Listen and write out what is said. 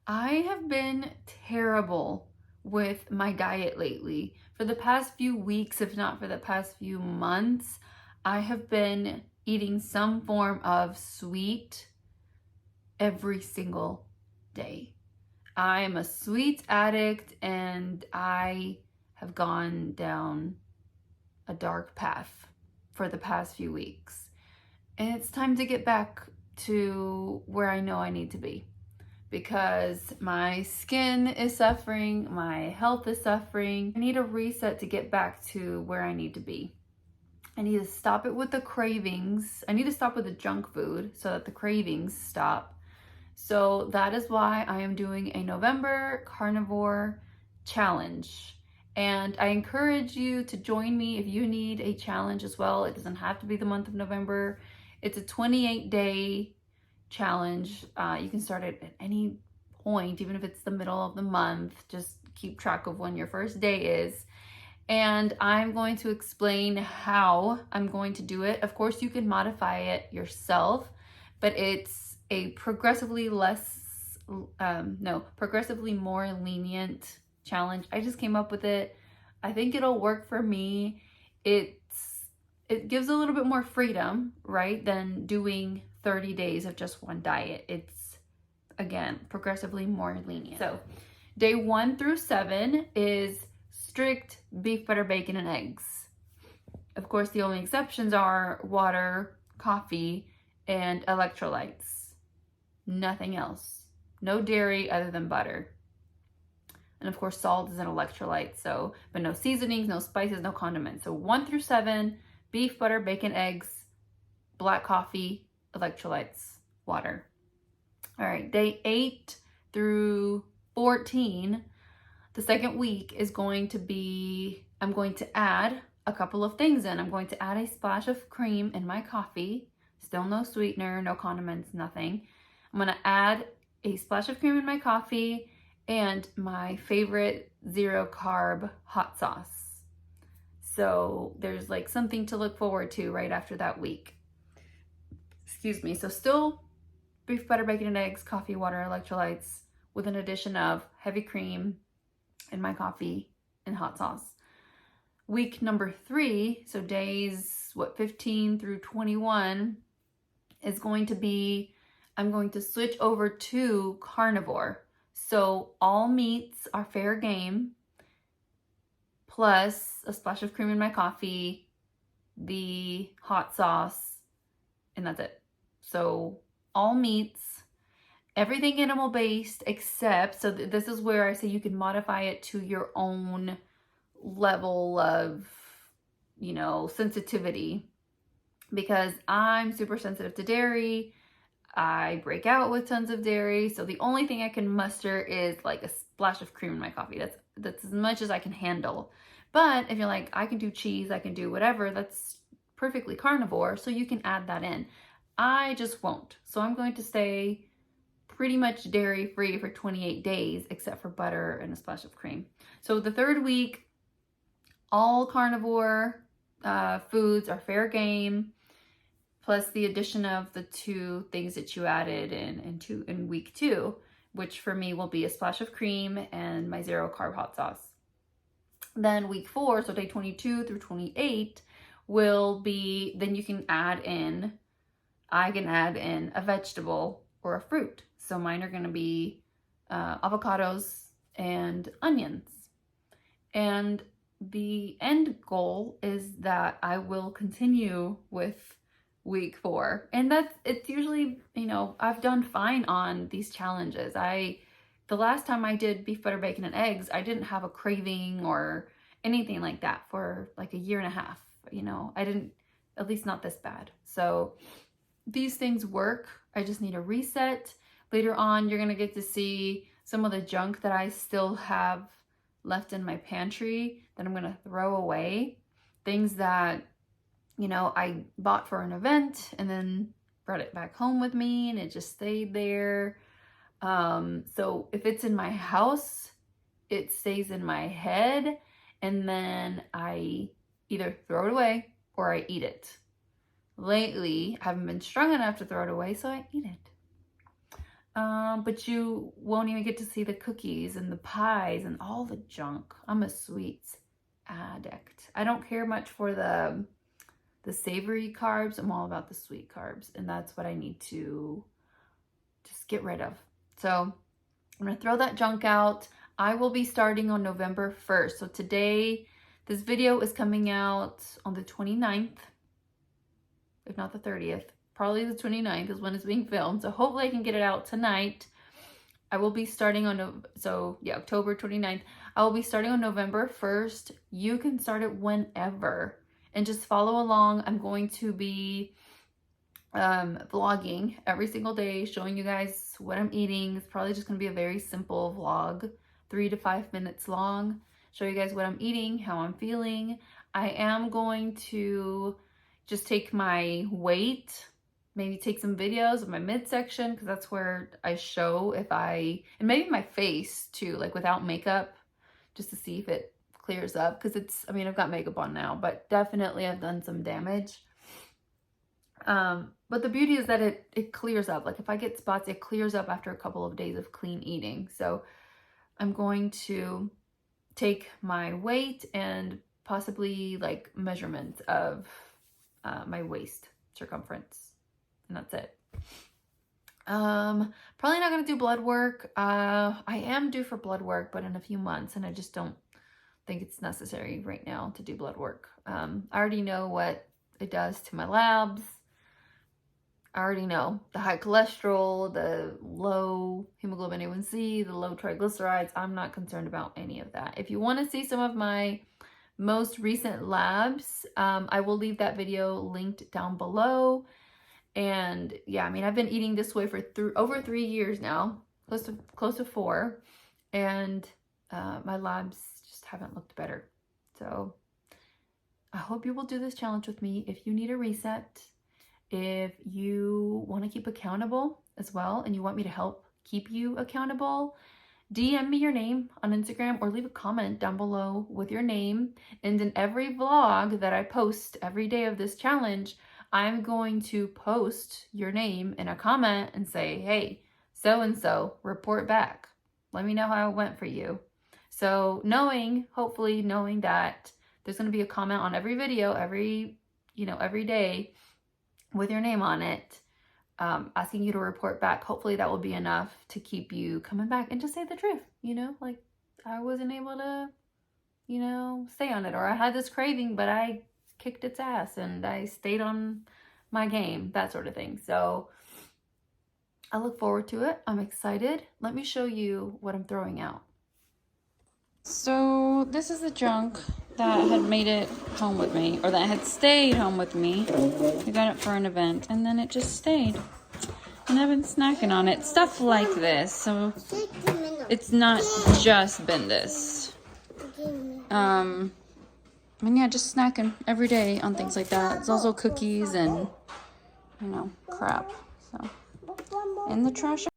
I have been terrible with my diet lately. For the past few weeks, if not for the past few months, I have been eating some form of sweet every single day. I am a sweets addict and I have gone down a dark path for the past few weeks. And it's time to get back to where I know I need to be, because my skin is suffering, my health is suffering. I need a reset to get back to where I need to be. I need to stop it with the cravings. I need to stop with the junk food so that the cravings stop. So that is why I am doing a November carnivore challenge. And I encourage you to join me if you need a challenge as well. It doesn't have to be the month of November. It's a 28-day challenge. You can start it at any point, even if it's the middle of the month. Just keep track of when your first day is. And I'm going to explain how I'm going to do it. Of course, you can modify it yourself, but it's a progressively progressively more lenient challenge. I just came up with it. I think it'll work for me. It gives a little bit more freedom, right, than doing 30 days of just one diet. It's, again, progressively more lenient. So day 1 through 7 is strict beef, butter, bacon, and eggs. Of course, the only exceptions are water, coffee, and electrolytes. Nothing else. No dairy other than butter. And of course, salt is an electrolyte, so, but no seasonings, no spices, no condiments. So 1 through 7, beef, butter, bacon, eggs, black coffee, electrolytes, water. All right, day 8 through 14, the second week is going to be, I'm going to add a couple of things in. I'm going to add a splash of cream in my coffee. Still no sweetener, no condiments, nothing. I'm gonna add a splash of cream in my coffee and my favorite zero-carb hot sauce. So there's like something to look forward to right after that week. Excuse me. So still beef, butter, bacon, and eggs, coffee, water, electrolytes, with an addition of heavy cream in my coffee and hot sauce. Week number 3, so days 15 through 21, is going to be, I'm going to switch over to carnivore. So all meats are fair game, plus a splash of cream in my coffee, the hot sauce, and that's it. So all meats, everything animal based, except, so this is where I say you can modify it to your own level of, sensitivity, because I'm super sensitive to dairy. I break out with tons of dairy. So the only thing I can muster is like a splash of cream in my coffee. That's as much as I can handle. But if you're like, I can do cheese, I can do whatever, that's perfectly carnivore. So you can add that in. I just won't. So I'm going to stay pretty much dairy free for 28 days, except for butter and a splash of cream. So the third week, all carnivore foods are fair game, plus the addition of the 2 things that you added in week 2, which for me will be a splash of cream and my zero-carb hot sauce. Then week 4, so day 22 through 28, will be, then you can add in, I can add in a vegetable or a fruit. So mine are going to be avocados and onions. And the end goal is that I will continue with week 4. And it's usually, I've done fine on these challenges. The last time I did beef, butter, bacon, and eggs, I didn't have a craving or anything like that for like a year and a half. I didn't, at least not this bad. So these things work. I just need a reset. Later on, you're going to get to see some of the junk that I still have left in my pantry that I'm going to throw away. Things that, I bought for an event and then brought it back home with me and it just stayed there. So if it's in my house, it stays in my head and then I either throw it away or I eat it. Lately, I haven't been strong enough to throw it away, so I eat it. But you won't even get to see the cookies and the pies and all the junk. I'm a sweets addict. I don't care much for the savory carbs. I'm all about the sweet carbs, and that's what I need to just get rid of. So I'm gonna throw that junk out. I will be starting on November 1st. So today, this video is coming out on the 29th, if not the 30th. Probably the 29th is when it's being filmed. So hopefully I can get it out tonight. I will be starting on, October 29th. I will be starting on November 1st. You can start it whenever and just follow along. I'm going to be vlogging every single day, showing you guys what I'm eating. It's probably just going to be a very simple vlog, 3 to 5 minutes long. Show you guys what I'm eating, how I'm feeling. I am going to just take my weight, maybe take some videos of my midsection, because that's where I show and maybe my face too, like without makeup, just to see if it clears up, because I've got makeup on now, but definitely I've done some damage. But the beauty is that it clears up. Like if I get spots, it clears up after a couple of days of clean eating. So I'm going to take my weight and possibly like measurements of my waist circumference. And that's it. Probably not going to do blood work. I am due for blood work, but in a few months, and I just don't think it's necessary right now to do blood work. I already know what it does to my labs. I already know the high cholesterol, the low hemoglobin A1C, the low triglycerides. I'm not concerned about any of that. If you want to see some of my most recent labs, I will leave that video linked down below. And yeah, I've been eating this way for over 3 years now, close to 4, and my labs just haven't looked better. So I hope you will do this challenge with me if you need a reset. If you want to keep accountable as well, and you want me to help keep you accountable, DM me your name on Instagram or leave a comment down below with your name. And in every vlog that I post every day of this challenge, I'm going to post your name in a comment and say, hey, so-and-so, report back. Let me know how it went for you. So hopefully knowing that there's going to be a comment on every video, every day with your name on it, asking you to report back. Hopefully that will be enough to keep you coming back and just say the truth. Like I wasn't able to, stay on it, or I had this craving, but I kicked its ass and I stayed on my game, that sort of thing. So I look forward to it. I'm excited. Let me show you what I'm throwing out. So this is the junk that had made it home with me, or that had stayed home with me. I got it for an event and then it just stayed. And I've been snacking on it. Stuff like this. So it's not just been this. And yeah, just snacking every day on things like that. It's also cookies and, crap. So, in the trash.